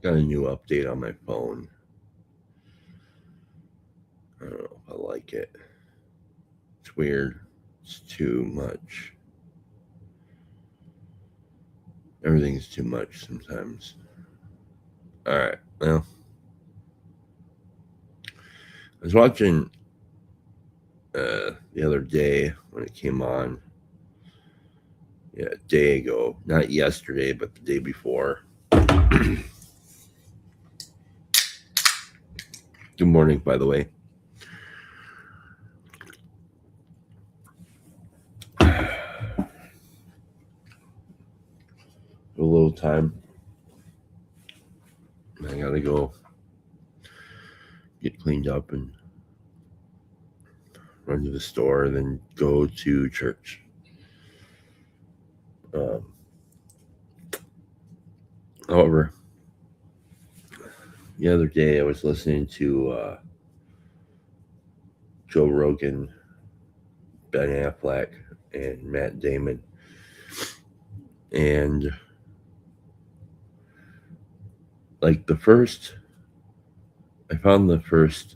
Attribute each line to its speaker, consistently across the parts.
Speaker 1: got a new update on my phone. I don't know if I like it. It's weird. It's too much. Everything's too much sometimes. Alright, well, I was watching the other day when it came on. Yeah, a day ago. Not yesterday, but the day before. Good morning, by the way. A little time. I gotta go get cleaned up and run to the store, then go to church. However, the other day I was listening to Joe Rogan, Ben Affleck, and Matt Damon, and like I found the first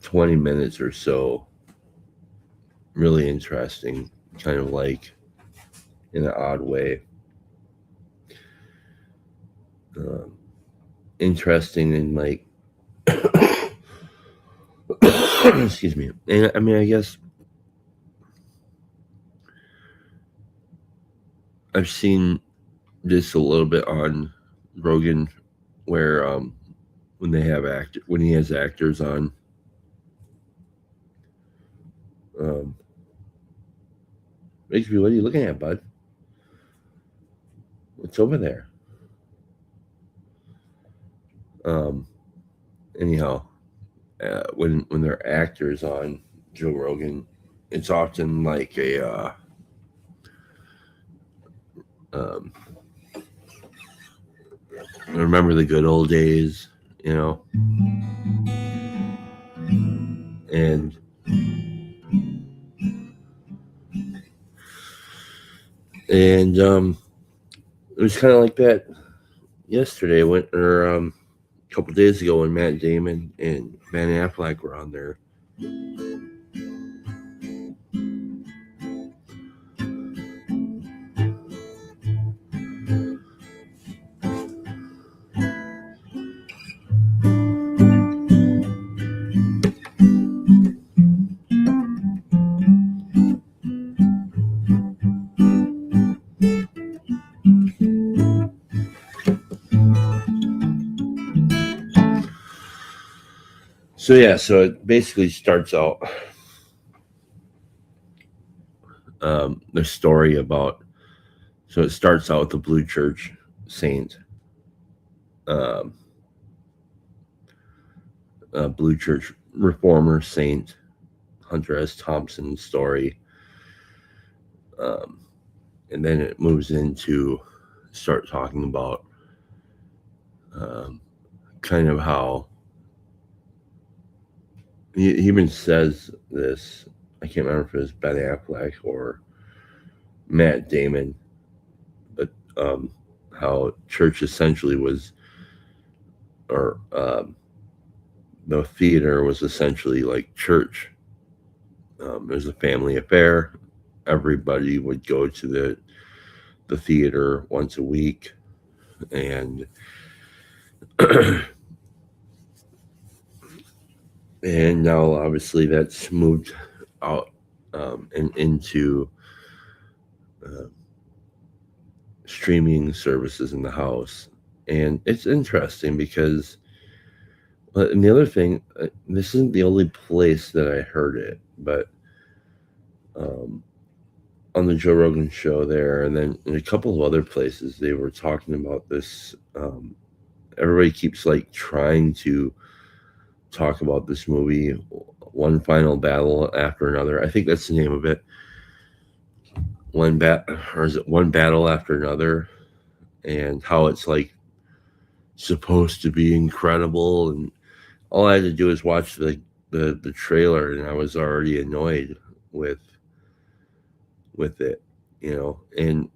Speaker 1: 20 minutes or so really interesting, kind of like in an odd way. Interesting and like, excuse me. And I mean, I guess I've seen this a little bit on Rogan, where when he has actors on, Rigsby, what are you looking at, bud? What's over there? Anyhow, when they're actors on Joe Rogan, it's often like a remember the good old days, you know, and it was kind of like that yesterday or a couple days ago when Matt Damon and Ben Affleck were on there. So it basically starts out the story about. So it starts out with the Blue Church saint, um, Blue Church reformer saint Hunter S. Thompson story, and then it moves into start talking about kind of how he even says this. I can't remember if it was Ben Affleck or Matt Damon, but how church essentially was, or the theater was essentially like church. It was a family affair. Everybody would go to the theater once a week, and and now obviously that's moved out and into streaming services in the house. And it's interesting because, and the other thing, this isn't the only place that I heard it, but on the Joe Rogan show there, and then in a couple of other places, they were talking about this. Everybody keeps like trying to talk about this movie, One Final Battle After Another. I think that's the name of it. One battle after another, and how it's like supposed to be incredible. And all I had to do is watch the trailer, and I was already annoyed with it, you know. And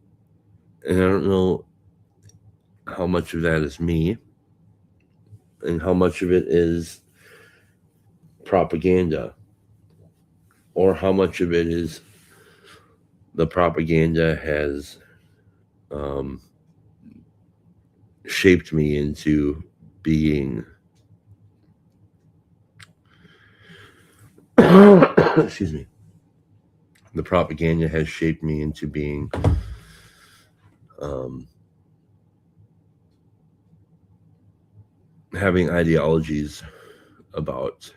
Speaker 1: I don't know, how much of that is me and how much of it is propaganda, or how much of it is the propaganda has um, shaped me into being excuse me, the propaganda has shaped me into being um, having ideologies about,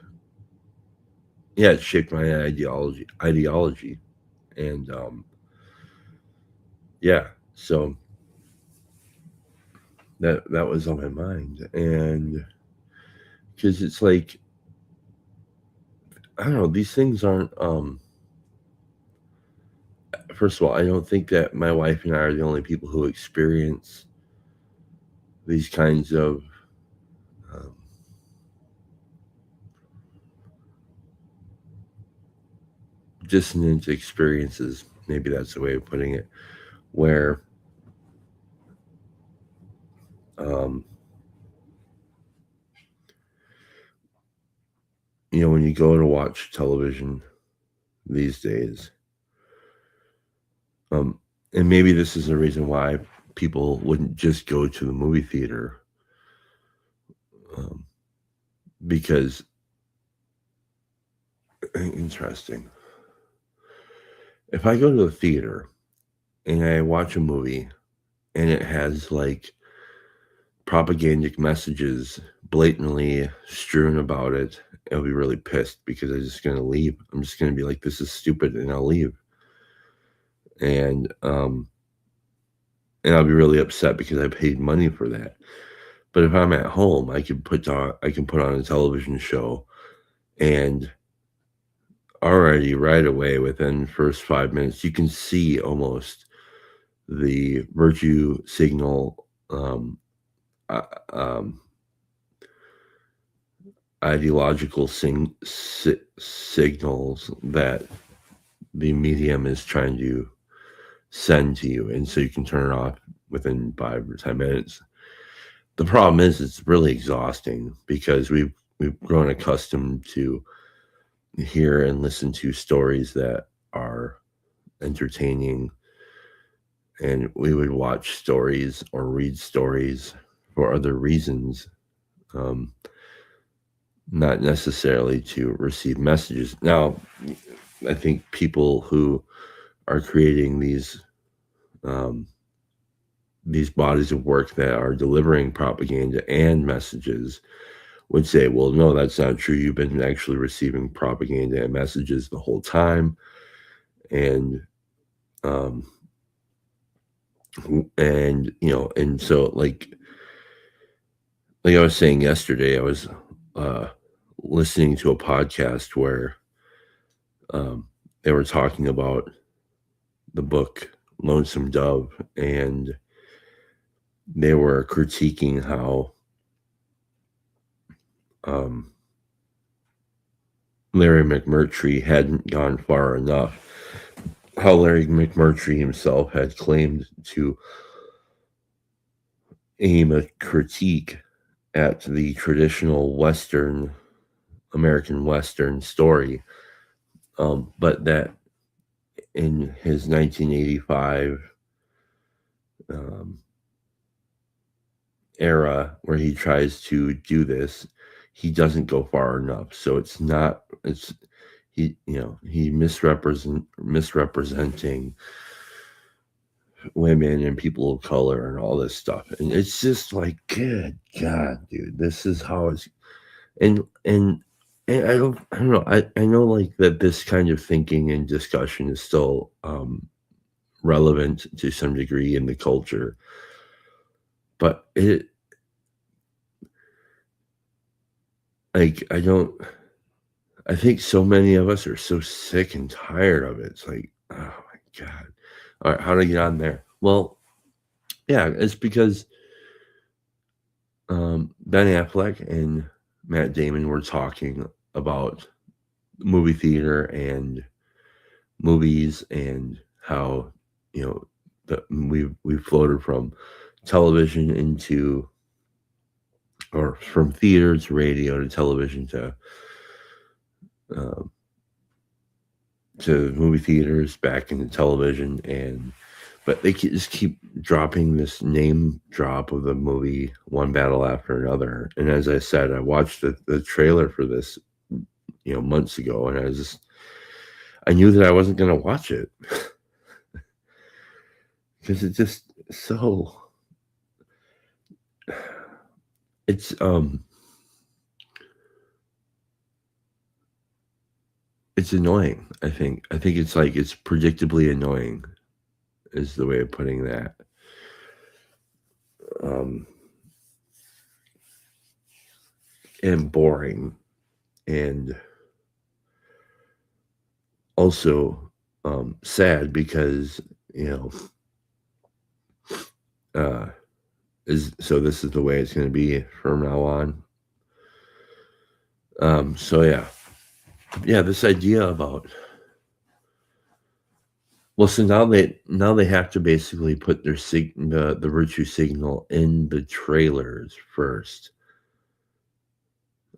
Speaker 1: yeah, it shaped my ideology, and yeah, so that was on my mind. And because it's like, I don't know, these things aren't first of all, I don't think that my wife and I are the only people who experience these kinds of um, dissonant experiences. Maybe that's the way of putting it, where um, when you go to watch television these days, um, and maybe this is the reason why people wouldn't just go to the movie theater, um, because interesting. If I go to the theater and I watch a movie and it has like propagandic messages blatantly strewn about it, I'll be really pissed because I'm just gonna leave. I'm just gonna be like, "This is stupid," and I'll leave. And and I'll be really upset because I paid money for that. But if I'm at home, I can put on a television show, and already right away within first 5 minutes, you can see almost the virtue signal, uh, um, ideological signals that the medium is trying to send to you, and so you can turn it off within 5 or 10 minutes. The problem is it's really exhausting because we've grown accustomed to hear and listen to stories that are entertaining, and we would watch stories or read stories for other reasons, um, not necessarily to receive messages. Now, I think people who are creating um, these bodies of work that are delivering propaganda and messages would say, well, no, that's not true. You've been actually receiving propaganda and messages the whole time. And, um, and so like I was saying yesterday, I was uh, listening to a podcast where um, they were talking about the book Lonesome Dove, and they were critiquing how um, Larry McMurtry hadn't gone far enough. How Larry McMurtry himself had claimed to aim a critique at the traditional American Western story, but that in his 1985 um, era where he tries to do this, he doesn't go far enough. So it's he misrepresenting women and people of color and all this stuff. And it's just like, good God, dude, this is how it's and and and I don't know. I know like that this kind of thinking and discussion is still relevant to some degree in the culture, but it like I think so many of us are so sick and tired of it. It's like, oh my God. All right, how do I get on there? Well, yeah, it's because Ben Affleck and Matt Damon were talking about movie theater and movies and how, you know, we floated from television into, or from theater to radio to television um, to movie theaters back into television, and but they just keep dropping this name drop of the movie one battle after another. And as I said, I watched the trailer for this, months ago, and I knew that I wasn't going to watch it because it's just so it's it's annoying. I think it's like it's predictably annoying is the way of putting that. Um, and boring, and also sad because you know uh, this is the way it's going to be from now on. So yeah, this idea about, well, so now they have to basically put the virtue signal in the trailers first.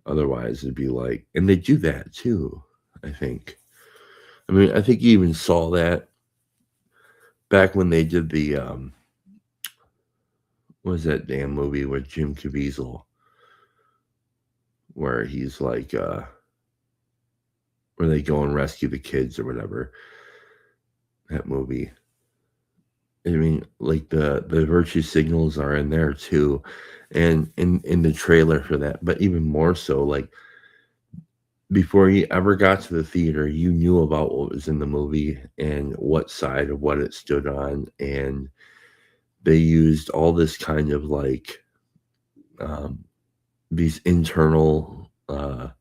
Speaker 1: Otherwise, it'd be like, and they do that too. I think. I mean, I think you even saw that back when they did the what was that damn movie with Jim Caviezel, where he's like, where they go and rescue the kids or whatever. That movie. I mean, like the virtue signals are in there too, and in the trailer for that. But even more so, like before you ever got to the theater, you knew about what was in the movie and what side of what it stood on, and they used all this kind of like these internal um,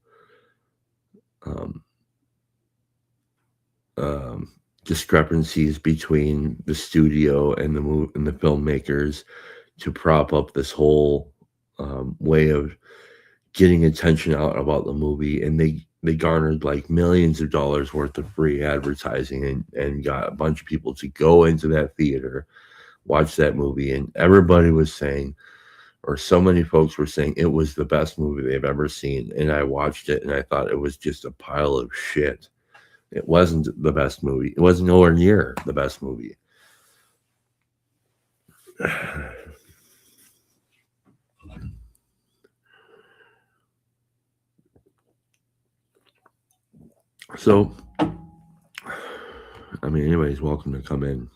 Speaker 1: um, discrepancies between the studio and the filmmakers to prop up this whole way of getting attention out about the movie, and they garnered like millions of dollars worth of free advertising, and got a bunch of people to go into that theater, watch that movie, and everybody was saying, or so many folks were saying, it was the best movie they've ever seen. And I watched it and I thought it was just a pile of shit. It wasn't the best movie. It wasn't nowhere near the best movie. So, I mean, anybody's welcome to come in.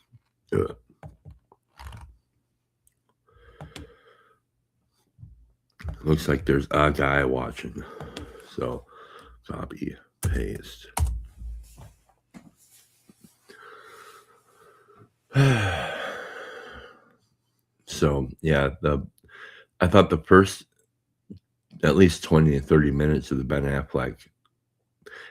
Speaker 1: Looks like there's a guy watching. So, copy, paste. So, yeah, I thought the first at least 20 to 30 minutes of the Ben Affleck,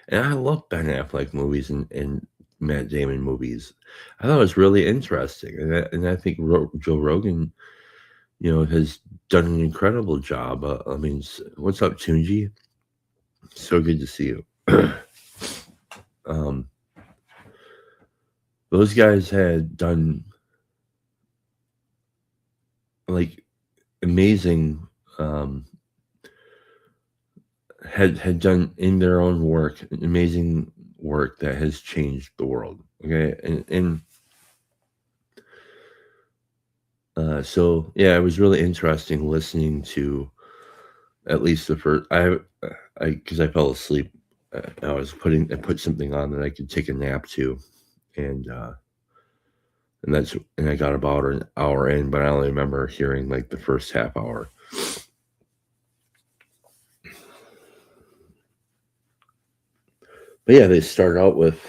Speaker 1: and I love Ben Affleck movies and Matt Damon movies. I thought it was really interesting, and I think Joe Rogan, has done an incredible job. I mean, what's up, Tunji? So good to see you. Those guys had done like amazing, had done in their own work, amazing work that has changed the world. Okay, and so yeah, it was really interesting listening to at least the first. Because I fell asleep. I put something on that I could take a nap to, and I got about an hour in, but I only remember hearing like the first half hour. But yeah, they start out with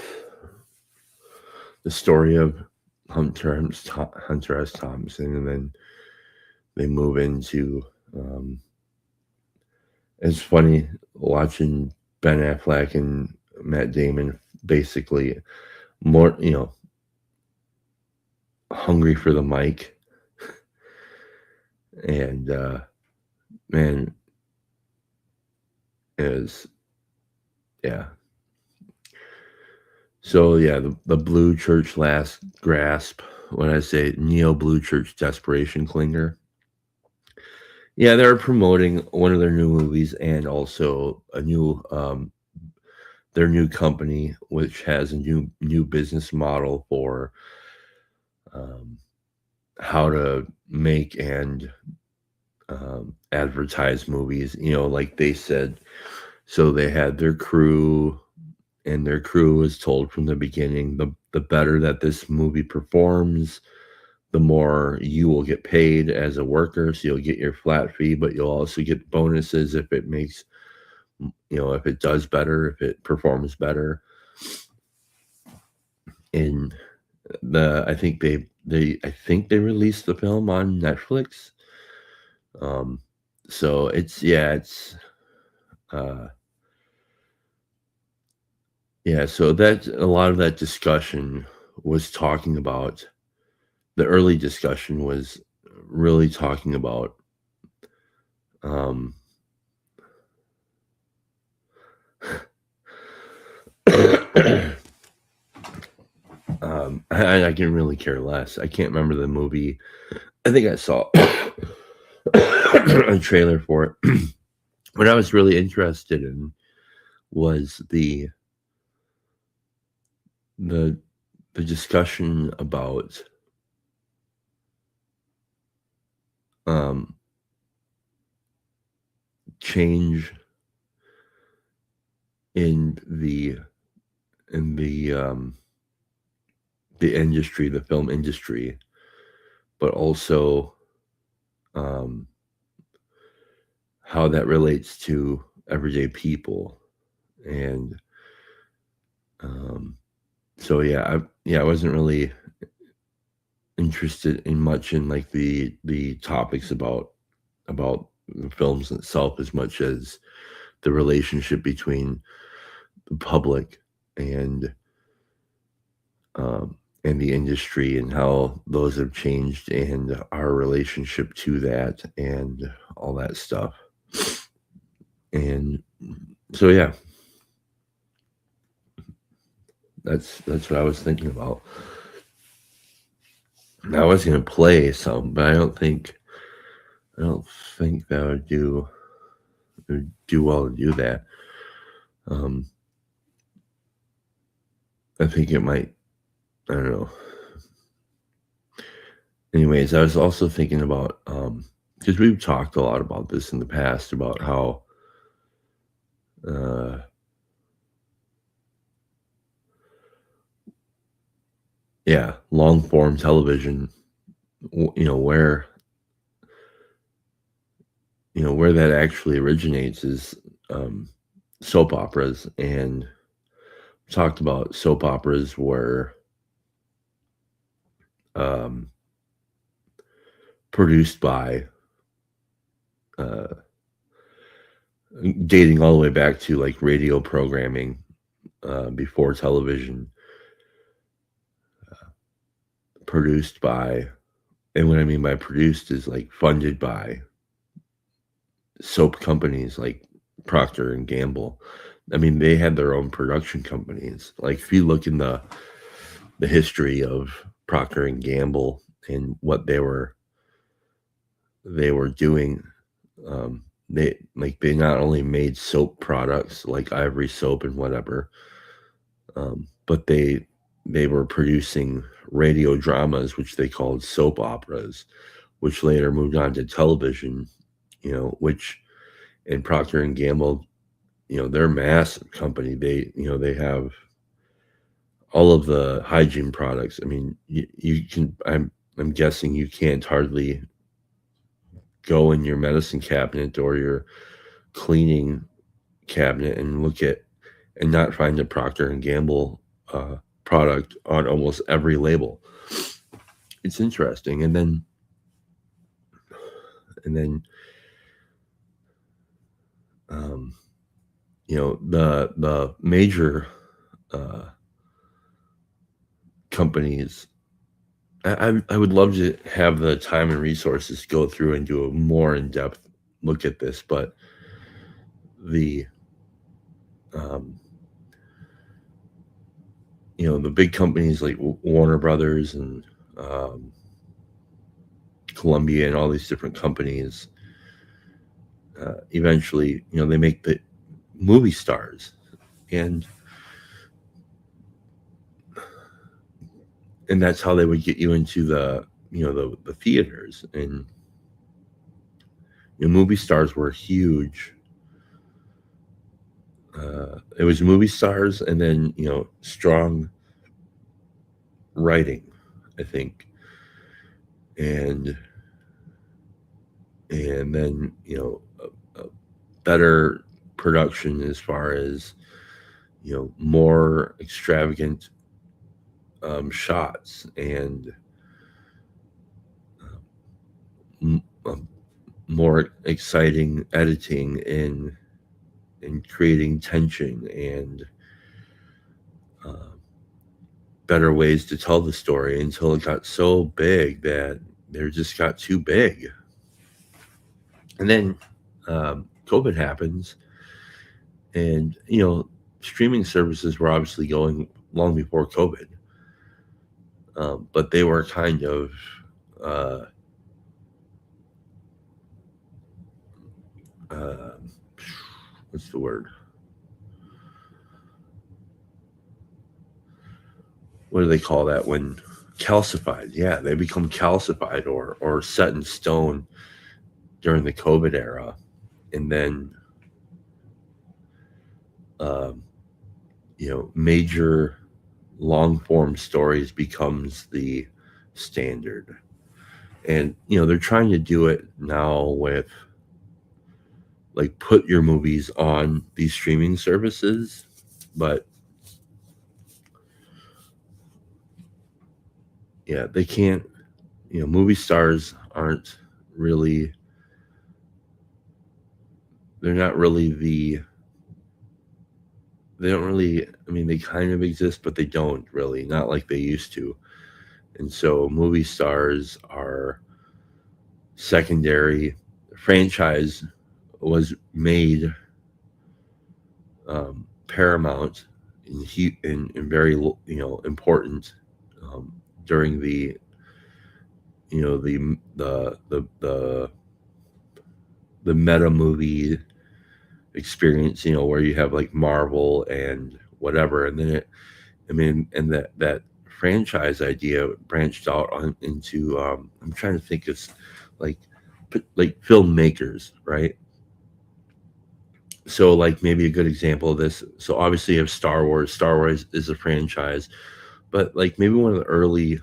Speaker 1: the story of Hunter S. Thompson, and then they move into. It's funny watching Ben Affleck and Matt Damon basically more, hungry for the mic, and man, is yeah. So yeah, the Blue Church Last Gasp when I say Neo Blue Church Desperation Clinger. Yeah, they're promoting one of their new movies and also a new their new company, which has a new business model for um, how to make and advertise movies. Like they said, so they had their crew, and their crew was told from the beginning, the better that this movie performs, the more you will get paid as a worker. So you'll get your flat fee, but you'll also get bonuses if it makes, if it does better, if it performs better. And I think they released the film on Netflix. Um, so uh, so that a lot of that discussion was talking about the early discussion was really talking about um, I can really care less. I can't remember the movie. I think I saw a trailer for it. What I was really interested in was the the discussion about um, change in the industry, the film industry, but also um, how that relates to everyday people. And um, so I wasn't really interested in much in like the topics about the films itself as much as the relationship between the public and and the industry, and how those have changed, and our relationship to that, and all that stuff. And so that's what I was thinking about. I was gonna play some, but I don't think that would do well to do that. Um, I think it might. I don't know. Anyways, I was also thinking about because we've talked a lot about this in the past about how uh, long form television, where that actually originates is um, soap operas, and talked about soap operas were um, produced by uh, dating all the way back to like radio programming before television, produced by, and what I mean by produced is like funded by soap companies like Procter and Gamble. I mean, they had their own production companies. Like if you look in the history of Procter and Gamble and what they were doing, they not only made soap products like Ivory soap and whatever, but they were producing radio dramas, which they called soap operas, which later moved on to television. Which in Procter and Gamble, they're a massive company. They have all of the hygiene products. I mean, you can. I'm guessing you can't hardly go in your medicine cabinet or your cleaning cabinet and look at and not find a Procter and Gamble product on almost every label. It's interesting, and then um, the major uh, companies. I would love to have the time and resources to go through and do a more in depth look at this, but the um, the big companies like Warner Brothers and um, Columbia, and all these different companies, eventually, they make the movie stars, and that's how they would get you into the theaters. And movie stars were huge. It was movie stars, and then strong writing, I think, and then a better production as far as more extravagant shots, and um, more exciting editing, and creating tension, and uh, better ways to tell the story, until it got so big that they just got too big. And then COVID happens, and streaming services were obviously going long before COVID, but they were kind of uh, uh, what's the word? What do they call that when calcified? Yeah, they become calcified, or set in stone during the COVID era, and then um, major long form stories becomes the standard. And they're trying to do it now with, like, put your movies on these streaming services, but yeah, they can't. Movie stars aren't really. They're not really the. They don't really. I mean, they kind of exist, but they don't really. Not like they used to. And so, movie stars are secondary. The franchise was made paramount, and very important, um, during the the meta movie experience, where you have like Marvel and whatever, and then and that franchise idea branched out into, I'm trying to think of, like, filmmakers, right? So, like, maybe a good example of this. So obviously you have Star Wars. Star Wars is a franchise, but like maybe one of the early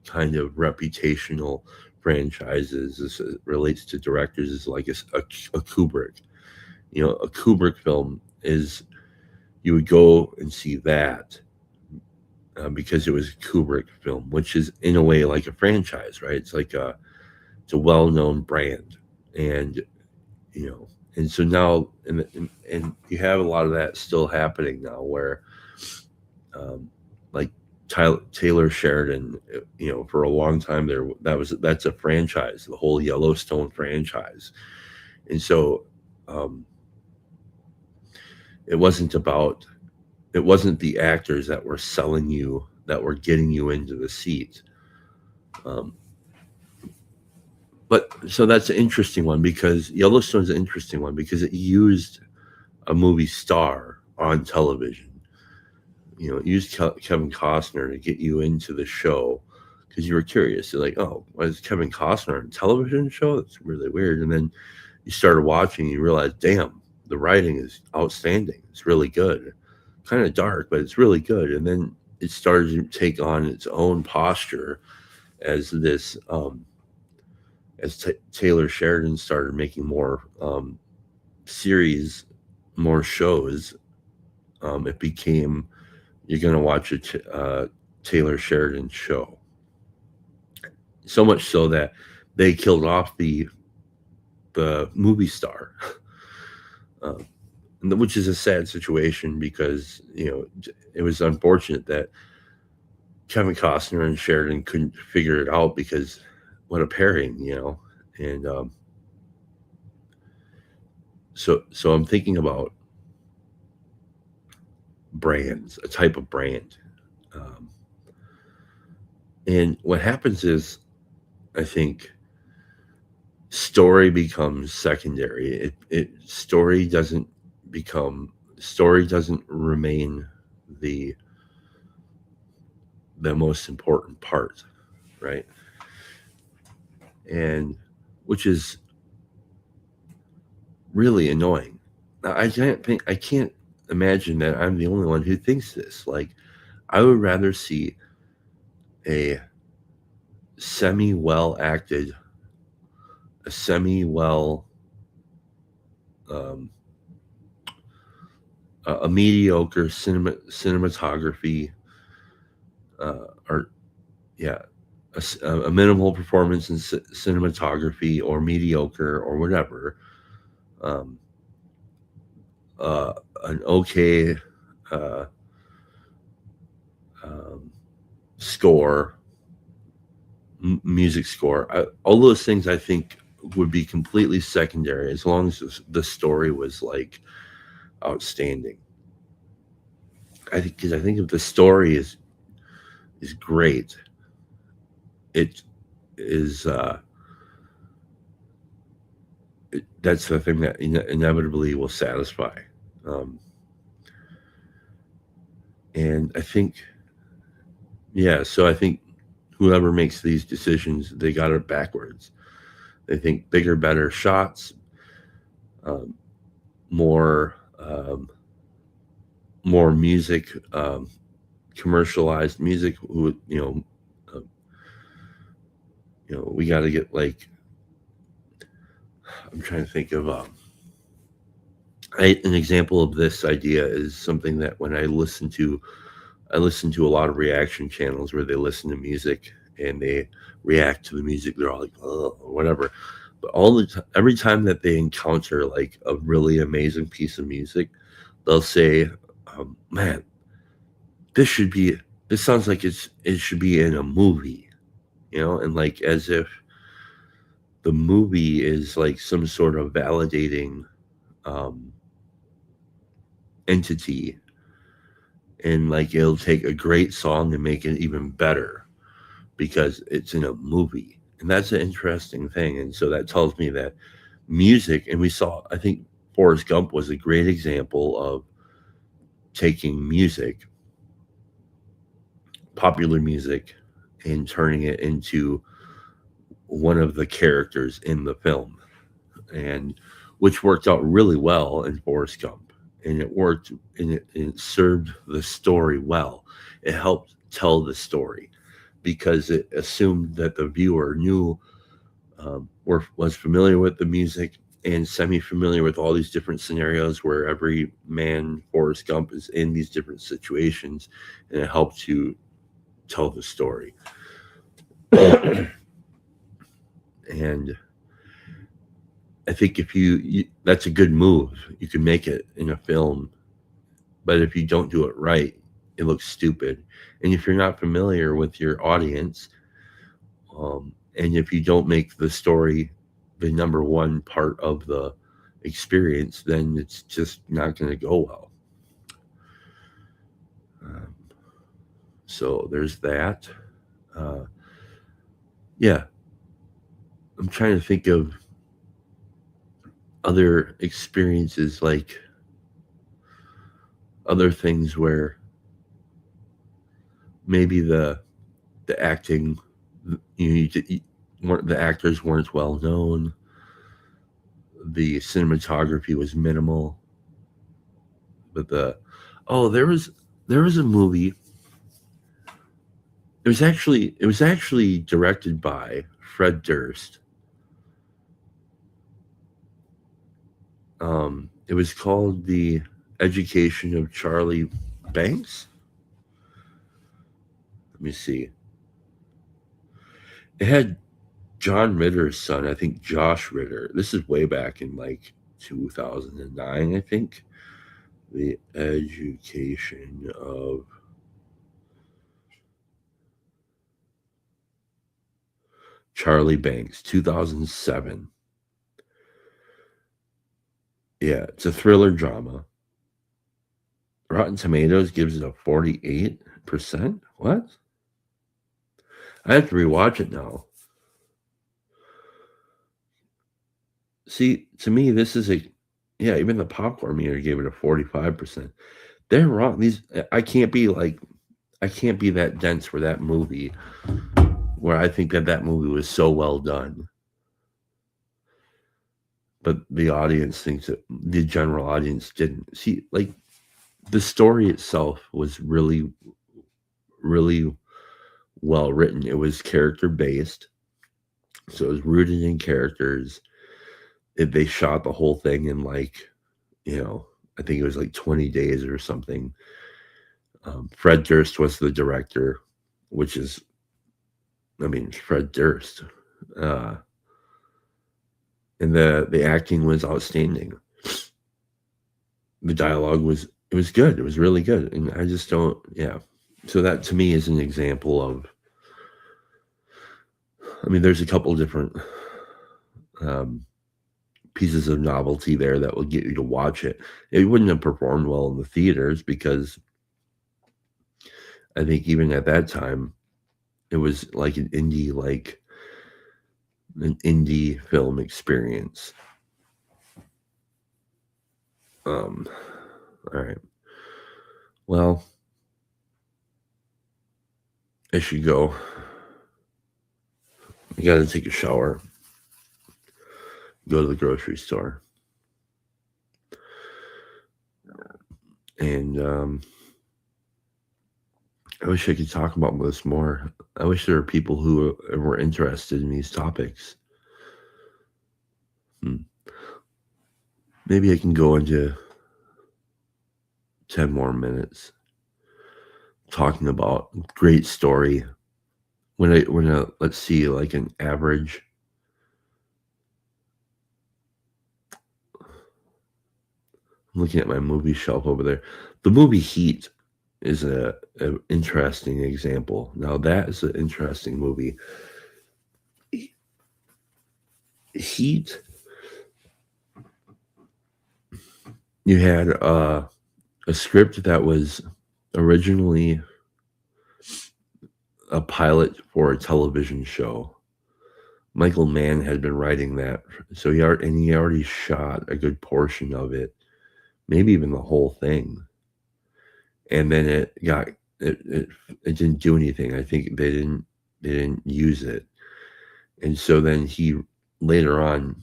Speaker 1: kind of reputational franchises, as it relates to directors, is like a Kubrick. A Kubrick film is, you would go and see that, because it was a Kubrick film, which is in a way like a franchise, right? It's a well-known brand, and and so now, and you have a lot of that still happening now, where um, like Taylor Sheridan, for a long time there, that's a franchise, the whole Yellowstone franchise. And so um, it wasn't about it wasn't the actors that were selling you, that were getting you into the seat. Um, but so that's an interesting one, because Yellowstone's an interesting one because it used a movie star on television. It used Kevin Costner to get you into the show, because you were curious. You're like, oh, why is Kevin Costner on a television show? That's really weird. And then you started watching, and you realized, damn, the writing is outstanding. It's really good. Kind of dark, but it's really good. And then it started to take on its own posture as this, as Taylor Sheridan started making more series, more shows. It became, you're going to watch a Taylor Sheridan show. So much so that they killed off the movie star, uh, which is a sad situation, because it was unfortunate that Kevin Costner and Sheridan couldn't figure it out, because what a pairing, and so I'm thinking about brands, a type of brand. Um, And what happens is, I think, story becomes secondary. Become story doesn't remain the the most important part, right? And which is really annoying. Now, I can't imagine that I'm the only one who thinks this. Like, I would rather see a semi well acted, a semi well, um, a mediocre cinematography, or yeah, a minimal performance in cinematography or mediocre or whatever, um, uh, an okay uh, um, score, music score. All those things I think would be completely secondary as long as the story was like outstanding. I think because I think if the story is great, it is that's the thing that inevitably will satisfy. Um, and I think, yeah, so I think whoever makes these decisions, they got it backwards. They think bigger, better shots, um, more, more music, commercialized music. Uh, we got to get like, I'm trying to think of an example of this idea is something that when I listen to a lot of reaction channels where they listen to music and they react to the music. They're all like, oh, or whatever. But every time that they encounter like a really amazing piece of music, they'll say, "Man, this should be. This sounds like it should be in a movie." And like as if the movie is like some sort of validating um, entity, and like it'll take a great song and make it even better because it's in a movie. And that's an interesting thing. And so that tells me that music, and I think Forrest Gump was a great example of taking music, popular music, and turning it into one of the characters in the film. And which worked out really well in Forrest Gump. And it worked and it served the story well. It helped tell the story because it assumed that the viewer knew was familiar with the music and semi-familiar with all these different scenarios where every man Forrest Gump is in these different situations, and it helped to tell the story. And I think if that's a good move. You can make it in a film, but if you don't do it right, it looks stupid. And if you're not familiar with your audience, and if you don't make the story the number one part of the experience, then it's just not going to go well. Um, so there's that. Uh, yeah, I'm trying to think of other experiences, like other things where maybe the acting, the actors weren't well known, the cinematography was minimal, but there was a movie. It was actually directed by Fred Durst. It was called The Education of Charlie Banks. Let me see. It had John Ritter's son, I think Josh Ritter. This is way back in like 2009, I think. The Education of Charlie Banks, 2007. Yeah, it's a thriller drama. Rotten Tomatoes gives it a 48%. What? I have to rewatch it now. See, to me, this is a yeah. Even the popcorn meter gave it a 45%. They're wrong. These I can't be like I can't be that dense for that movie where I think that that movie was so well done, but the audience thinks that the general audience didn't. See, like the story itself was really well written. It was character based, so it was rooted in characters. They shot the whole thing in like, you know, I think it was like 20 days or something. Fred Durst was the director, which is, I mean, Fred Durst. Uh, and the acting was outstanding. The dialogue was it was good. It was really good, and I just don't. Yeah. So that to me is an example of. I mean, there's a couple different um, pieces of novelty there that will get you to watch it. It wouldn't have performed well in the theaters because I think even at that time it was like an indie film experience. Um, all right. Well, I should go. I got to take a shower. Go to the grocery store. And I wish I could talk about this more. I wish there were people who were interested in these topics. Maybe I can go into 10 more minutes talking about great story. When I let's see, like an average. I'm looking at my movie shelf over there. The movie Heat is an interesting example. Now that is an interesting movie. Heat. You had a script that was originally a pilot for a television show. Michael Mann had been writing that, so he already shot a good portion of it, maybe even the whole thing. And then it didn't do anything. I think they didn't use it, and so then he later on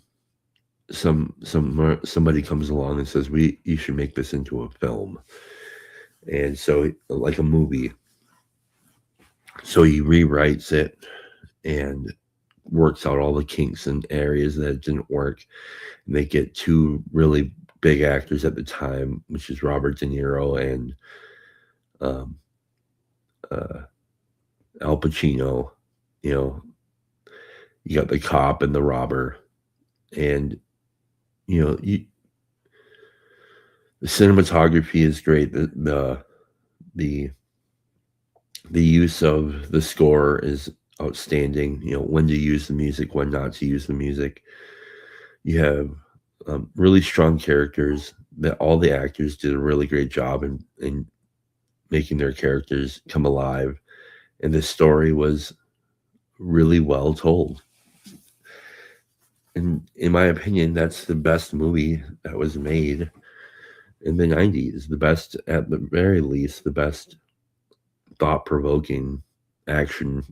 Speaker 1: somebody comes along and says you should make this into a film, and so like a movie. So he rewrites it and works out all the kinks and areas that didn't work. And they get two really big actors at the time, which is Robert De Niro and um, uh, Al Pacino. You know, you got the cop and the robber, and you know, the cinematography is great. The the use of the score is outstanding. You know, when to use the music, when not to use the music. You have really strong characters. That all the actors did a really great job in making their characters come alive, and the story was really well told. And in my opinion, that's the best movie that was made in the 90s. The best, at the very least, the best thought provoking action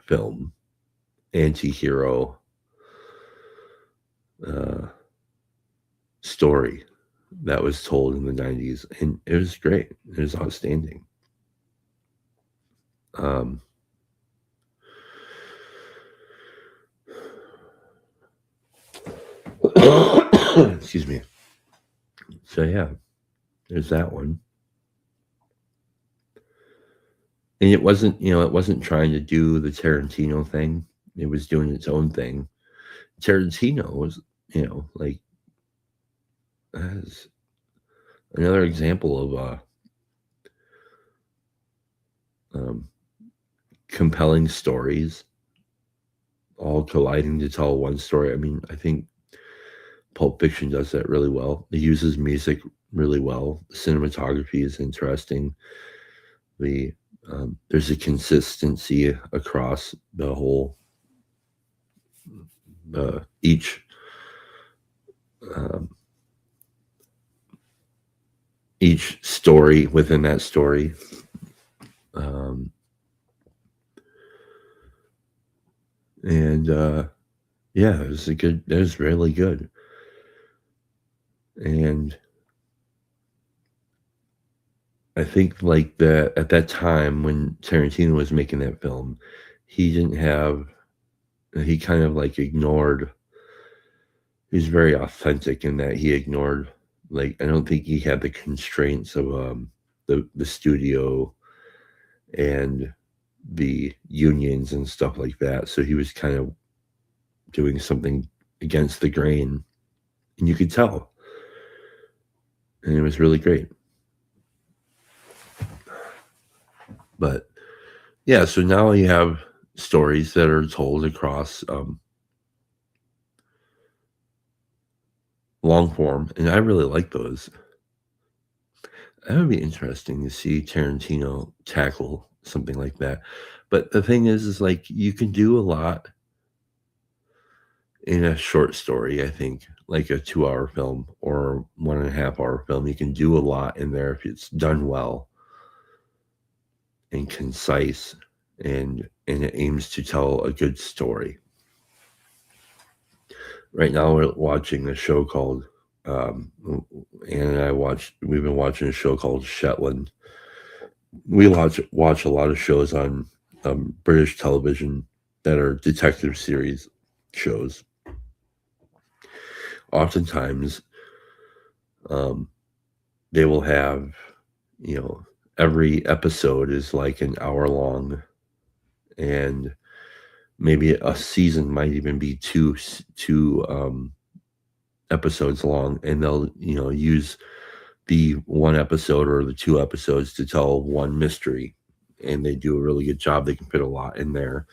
Speaker 1: film, anti hero story that was told in the 90s. And it was great, it was outstanding. Excuse me. So, yeah, there's that one. And it wasn't trying to do the Tarantino thing. It was doing its own thing. Tarantino was, like, as another example of compelling stories all colliding to tell one story. I mean, I think Pulp Fiction does that really well. It uses music really well. The cinematography is interesting. The There's a consistency across the whole each um, each story within that story. Um, and yeah, it was a good. It was really good. And I think like that at that time when Tarantino was making that film, he didn't have. He kind of like ignored. He's very authentic in that he ignored. Like I don't think he had the constraints of the studio and the unions and stuff like that. So he was kind of doing something against the grain, and you could tell, and it was really great. But yeah, so now you have stories that are told across long form, and I really like those. That would be interesting to see Tarantino tackle something like that. But the thing is like you can do a lot in a short story, I think, like a 2 hour film or 1.5 hour film. You can do a lot in there if it's done well and concise and it aims to tell a good story. Right now we're watching a show called Ann and I we've been watching a show called Shetland. We watch a lot of shows on British television that are detective series shows. Oftentimes, um, they will have, you know, every episode is like an hour long, and maybe a season might even be two episodes long, and they'll use the one episode or the 2 episodes to tell one mystery, and they do a really good job. They can fit a lot in there,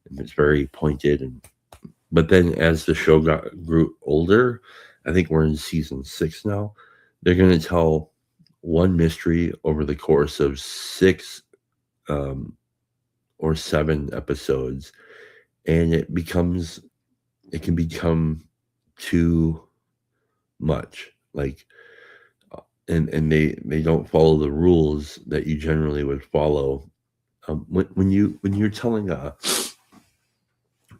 Speaker 1: and it's very pointed. And but then as the show grew older, I think we're in season 6 now. They're going to tell one mystery over the course of 6 um, or 7 episodes, and it can become too much. Like and they don't follow the rules that you generally would follow when you're telling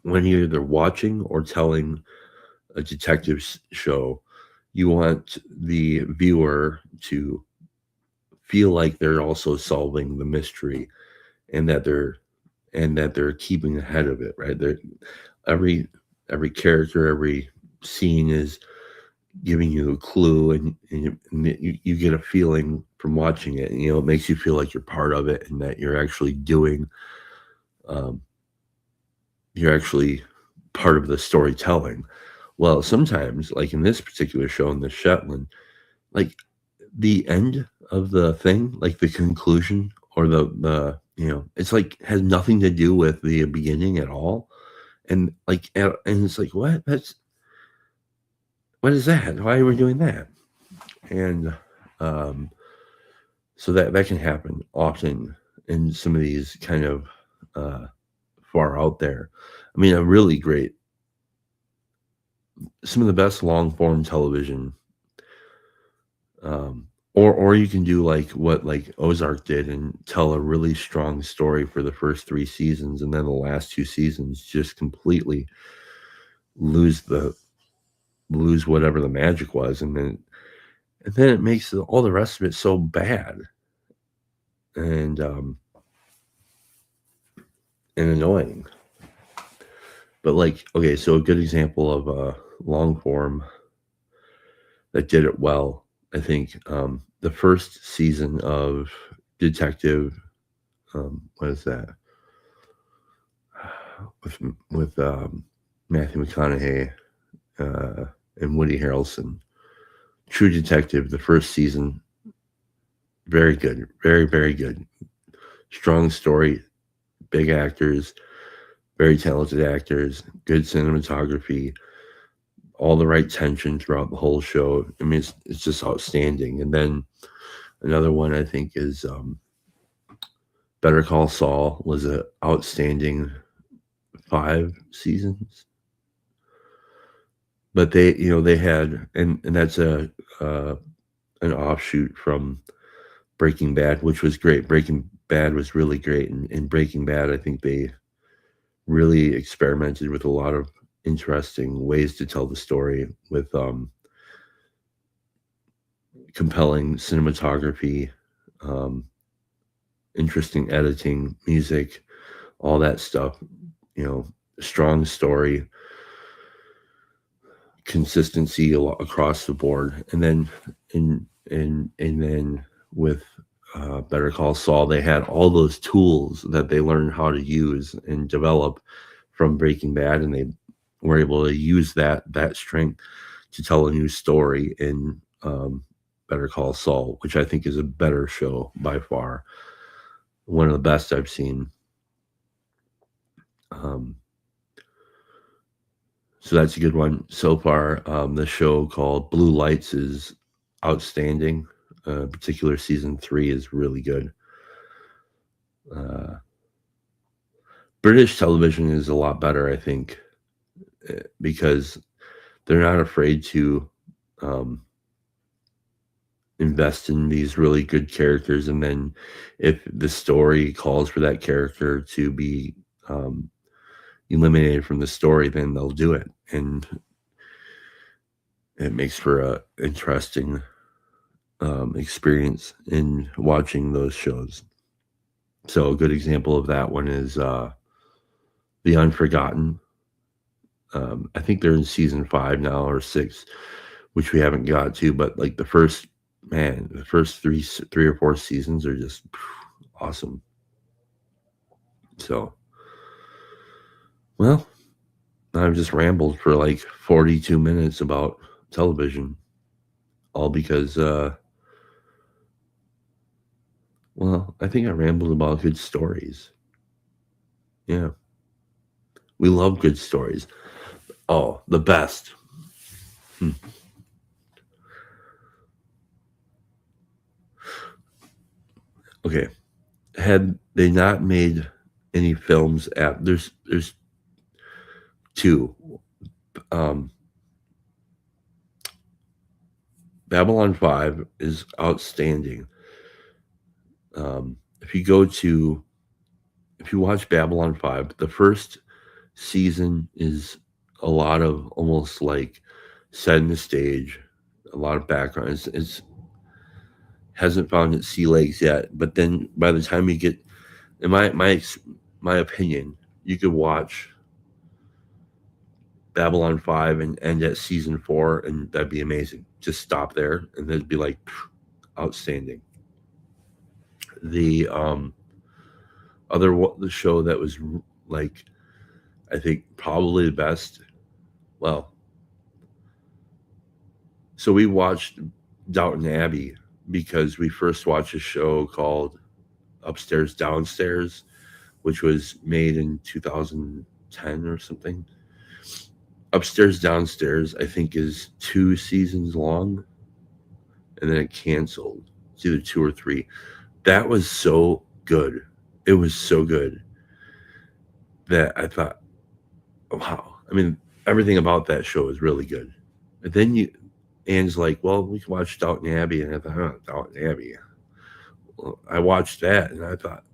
Speaker 1: when you're either watching or telling a detective show, you want the viewer to feel like they're also solving the mystery, and that they're keeping ahead of it, right? They're every every character, every scene is giving you a clue, and you get a feeling from watching it. And, it makes you feel like you're part of it, and that um, you're actually part of the storytelling. Well, sometimes, like in this particular show, in the Shetland, like the end of the thing, like the conclusion or it's like has nothing to do with the beginning at all, and it's like what is that? Why are we doing that? And um, so that can happen often in some of these kind of uh, far out there. I mean, a really great, some of the best long form television. Or you can do like what like Ozark did and tell a really strong story for the first 3 seasons, and then the last 2 seasons just completely lose the lose whatever the magic was, and then it makes all the rest of it so bad and and annoying. But like, okay, so a good example of a long form that did it well, I think, the first season of Detective, what is that? With Matthew McConaughey and Woody Harrelson, True Detective, the first season, very good, very very good, strong story, big actors, very talented actors, good cinematography, all the right tension throughout the whole show. I mean, it's just outstanding. And then another one I think is Better Call Saul was an outstanding 5 seasons, but they had, and that's uh, an offshoot from Breaking Bad, which was great. Breaking Bad was really great, and in Breaking Bad, I think they really experimented with a lot of interesting ways to tell the story with compelling cinematography, um, interesting editing, music, all that stuff. Strong story, consistency across the board, and then and then with Better Call Saul, they had all those tools that they learned how to use and develop from Breaking Bad, and they were able to use that strength to tell a new story in Better Call Saul, which I think is a better show by far, one of the best I've seen. Um, so that's a good one so far. The show called Blue Lights is outstanding. Particular season 3 is really good. Uh, British television is a lot better, I think, because they're not afraid to um, invest in these really good characters, and then if the story calls for that character to be um, eliminated from the story, then they'll do it, and it makes for a interesting experience in watching those shows. So a good example of that one is The Unforgotten. I think they're in season 5 now or 6, which we haven't got to, but like the first three or 4 seasons are just awesome. So, well, I've just rambled for like 42 minutes about television, all because, well, I think I rambled about good stories. Yeah, we love good stories. Oh, the best. Hmm. Okay, had they not made any films at there's two. Um, Babylon 5 is outstanding. If you go to if you watch Babylon 5, the first season is a lot of almost like setting the stage, a lot of background. It's hasn't found its sea legs yet, but then by the time you get, in my opinion, you could watch Babylon 5 and end at season 4, and that'd be amazing. Just stop there, and it'd be like outstanding. The the show that was like, I think probably the best. Well, so we watched Downton Abbey because we first watched a show called Upstairs Downstairs, which was made in 2010 or something. Upstairs Downstairs, I think, is 2 seasons long, and then it canceled. It's either 2 or 3. That was so good. It was so good that I thought, wow. I mean, everything about that show is really good. And then Anne's like, well, we can watch Downton Abbey. And I thought, oh, Downton Abbey. Well, I watched that, and I thought,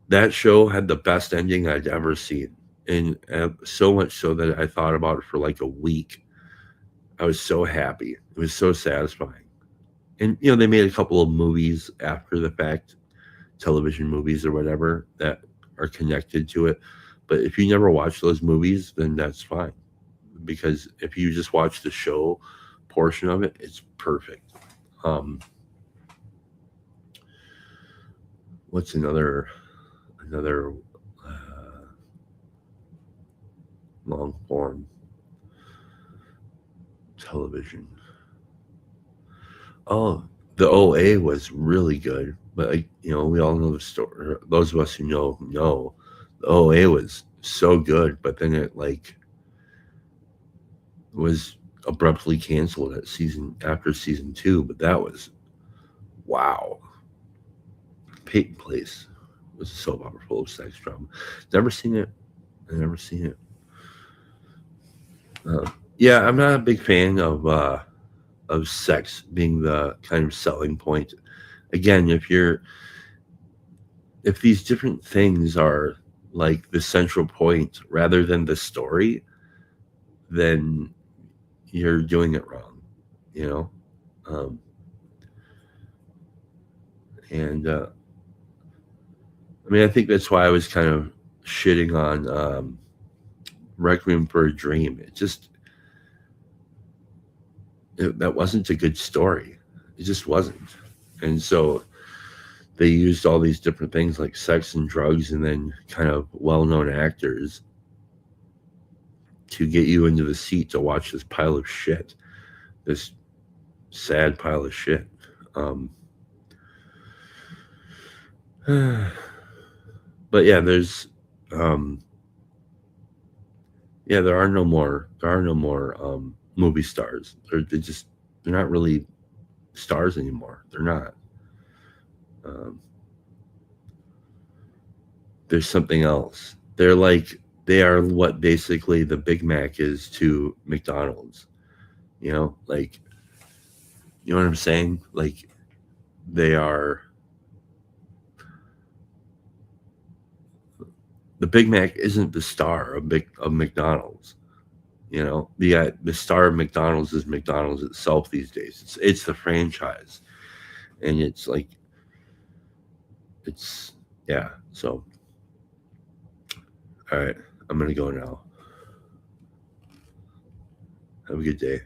Speaker 1: that show had the best ending I'd ever seen. And so much so that I thought about it for like a week. I was so happy. It was so satisfying. And, they made a couple of movies after the fact, television movies or whatever, that are connected to it. But if you never watch those movies, then that's fine. Because if you just watch the show portion of it, it's perfect. What's another long form television? Oh, the OA was really good, but we all know the story. Those of us who know the OA was so good, but then it like was abruptly canceled after season 2. But that was wow. Peyton Place was a soap opera full of sex drama. Never seen it. I never seen it. Yeah, I'm not a big fan of sex being the kind of selling point. Again, if these different things are like the central point rather than the story, then you're doing it wrong, you know. Um, and I mean, I think that's why I was kind of shitting on Requiem for a Dream. That wasn't a good story. It just wasn't. And so they used all these different things like sex and drugs and then kind of well-known actors to get you into the seat to watch this pile of shit, this sad pile of shit. Um, but yeah, um, there are no more movie stars. They're not really stars anymore. They're not. Um, there's something else. They are what basically the Big Mac is to McDonald's. You know, like you know what I'm saying? Like they are the Big Mac isn't the star of McDonald's. You know, the star of McDonald's is McDonald's itself these days. It's the franchise, and it's like it's yeah. So all right, I'm gonna go now. Have a good day.